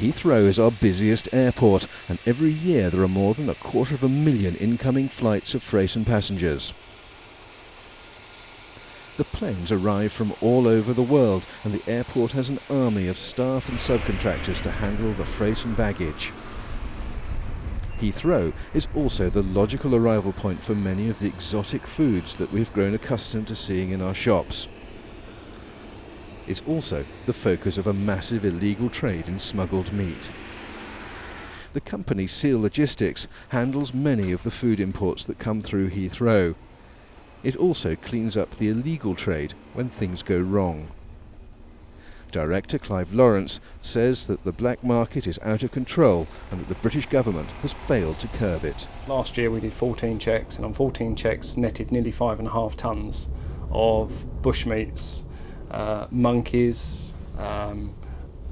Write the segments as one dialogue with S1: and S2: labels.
S1: Heathrow is our busiest airport, and every year there are more than 250,000 incoming flights of freight and passengers. The planes arrive from all over the world, and the airport has an army of staff and subcontractors to handle the freight and baggage. Heathrow is also the logical arrival point for many of the exotic foods that we've grown accustomed to seeing in our shops. It's also the focus of a massive illegal trade in smuggled meat. The company Seal Logistics handles many of the food imports that come through Heathrow. It also cleans up the illegal trade when things go wrong. Director Clive Lawrence says that the black market is out of control and that the British government has failed to curb it.
S2: Last year we did 14 checks, and on 14 checks netted nearly 5.5 tonnes of bushmeats, monkeys,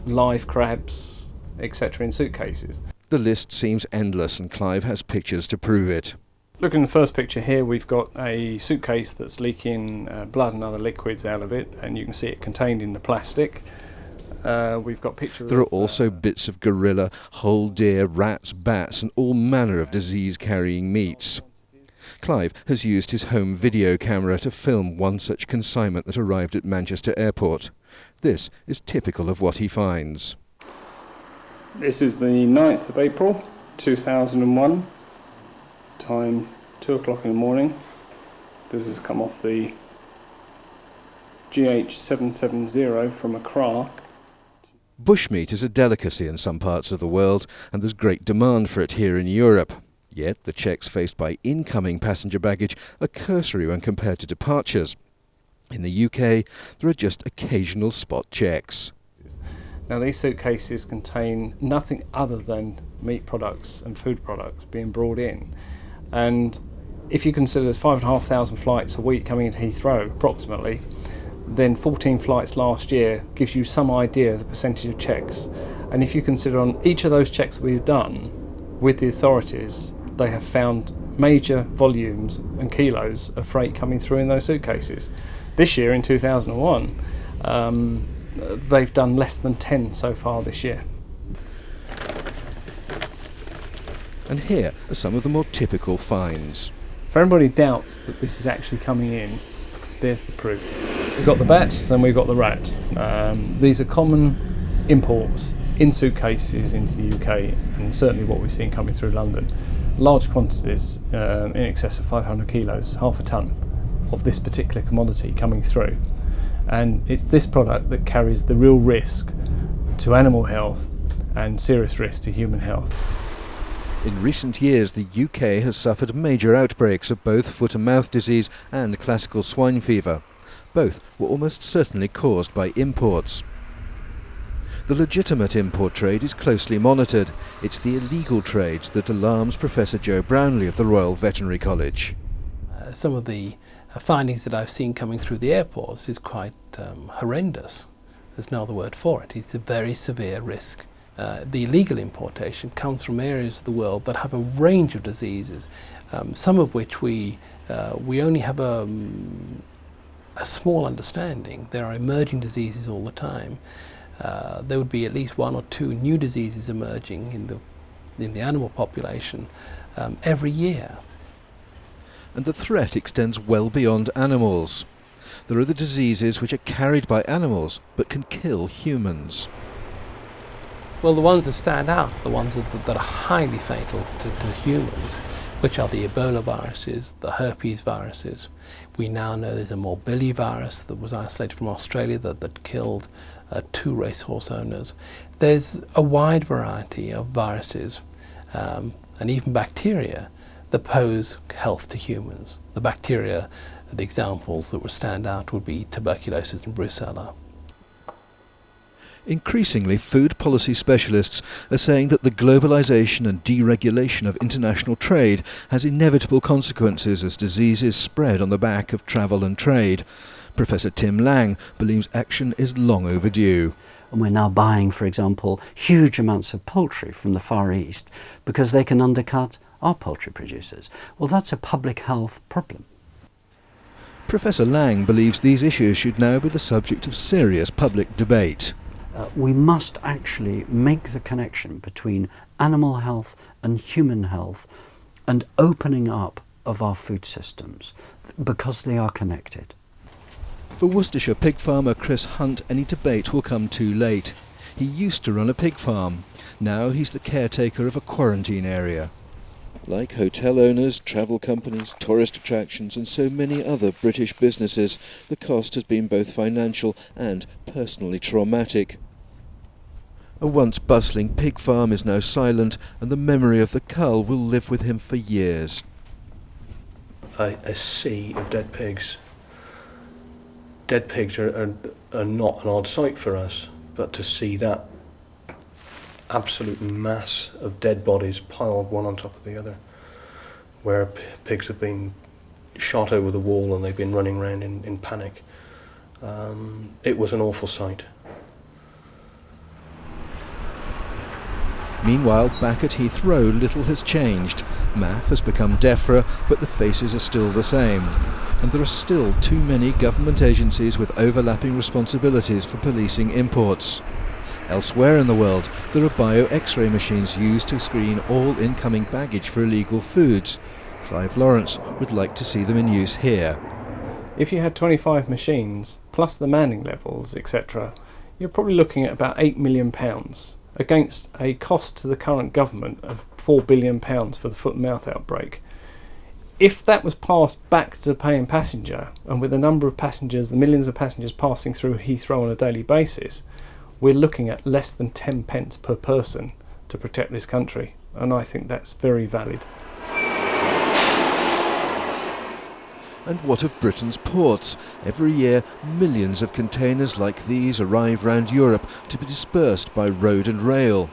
S2: live crabs, etc. in suitcases.
S1: The list seems endless, and Clive has pictures to prove it.
S2: Look in the first picture here, we've got a suitcase that's leaking blood and other liquids out of it, and you can see it contained in the plastic. We've got pictures.
S1: There are also bits of gorilla, whole deer, rats, bats and all manner of disease-carrying meats. Clive has used his home video camera to film one such consignment that arrived at Manchester Airport. This is typical of what he finds.
S2: This is the 9th of April 2001. Time 2 o'clock in the morning. This has come off the GH770 from Accra.
S1: Bushmeat is a delicacy in some parts of the world, and there's great demand for it here in Europe. Yet the checks faced by incoming passenger baggage are cursory when compared to departures. In the UK, there are just occasional spot checks.
S2: Now these suitcases contain nothing other than meat products and food products being brought in. And if you consider there's 5,500 flights a week coming into Heathrow approximately, then 14 flights last year gives you some idea of the percentage of checks. And if you consider on each of those checks that we've done with the authorities, they have found major volumes and kilos of freight coming through in those suitcases. This year, in 2001, they've done less than 10 so far this year.
S1: And here are some of the more typical finds.
S2: If anybody doubts that this is actually coming in, there's the proof. We've got the bats and we've got the rats. These are common imports in suitcases into the UK, and certainly what we've seen coming through London. Large quantities, in excess of 500 kilos, half a tonne of this particular commodity coming through. And it's this product that carries the real risk to animal health and serious risk to human health.
S1: In recent years, the UK has suffered major outbreaks of both foot and mouth disease and classical swine fever. Both were almost certainly caused by imports. The legitimate import trade is closely monitored. It's the illegal trade that alarms Professor Joe Brownlee of the Royal Veterinary College.
S3: Some of the findings that I've seen coming through the airports is quite horrendous. There's no other word for it. It's a very severe risk. The illegal importation comes from areas of the world that have a range of diseases, some of which we only have a small understanding. There are emerging diseases all the time. There would be at least 1 or 2 new diseases emerging in the animal population every year.
S1: And the threat extends well beyond animals. There are the diseases which are carried by animals but can kill humans.
S3: Well, the ones that stand out, the ones that are highly fatal to humans, which are the Ebola viruses, the herpes viruses. We now know there's a morbillivirus that was isolated from Australia that killed 2 racehorse owners. There's a wide variety of viruses and even bacteria that pose health to humans. The bacteria, the examples that would stand out would be tuberculosis and brucella.
S1: Increasingly, food policy specialists are saying that the globalization and deregulation of international trade has inevitable consequences as diseases spread on the back of travel and trade. Professor Tim Lang believes action is long overdue.
S4: And we're now buying, for example, huge amounts of poultry from the Far East because they can undercut our poultry producers. Well, that's a public health problem.
S1: Professor Lang believes these issues should now be the subject of serious public debate.
S4: We must actually make the connection between animal health and human health and opening up of our food systems, because they are connected.
S1: For Worcestershire pig farmer Chris Hunt, any debate will come too late. He used to run a pig farm. Now he's the caretaker of a quarantine area. Like hotel owners, travel companies, tourist attractions and so many other British businesses, the cost has been both financial and personally traumatic. A once bustling pig farm is now silent, and the memory of the cull will live with him for years.
S5: A sea of dead pigs. Dead pigs are not an odd sight for us, but to see that absolute mass of dead bodies piled one on top of the other, where pigs have been shot over the wall and they've been running around in panic, it was an awful sight.
S1: Meanwhile, back at Heathrow, little has changed. MAF has become DEFRA, but the faces are still the same. And there are still too many government agencies with overlapping responsibilities for policing imports. Elsewhere in the world, there are bio-X-ray machines used to screen all incoming baggage for illegal foods. Clive Lawrence would like to see them in use here.
S2: If you had 25 machines, plus the manning levels, etc., you're probably looking at about £8 million, against a cost to the current government of £4 billion for the foot and mouth outbreak. If that was passed back to the paying passenger, and with the number of passengers, the millions of passengers passing through Heathrow on a daily basis, we're looking at less than 10 pence per person to protect this country, and I think that's very valid.
S1: And what of Britain's ports? Every year, millions of containers like these arrive round Europe to be dispersed by road and rail.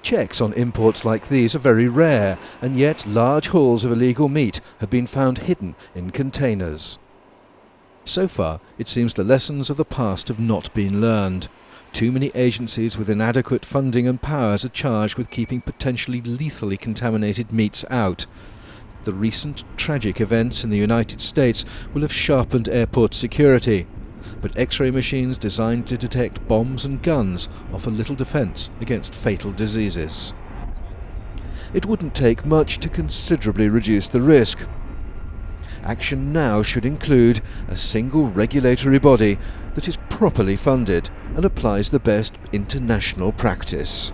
S1: Checks on imports like these are very rare, and yet large hauls of illegal meat have been found hidden in containers. So far, it seems the lessons of the past have not been learned. Too many agencies with inadequate funding and powers are charged with keeping potentially lethally contaminated meats out. The recent tragic events in the United States will have sharpened airport security, but X-ray machines designed to detect bombs and guns offer little defence against fatal diseases. It wouldn't take much to considerably reduce the risk. Action now should include a single regulatory body that is properly funded and applies the best international practice.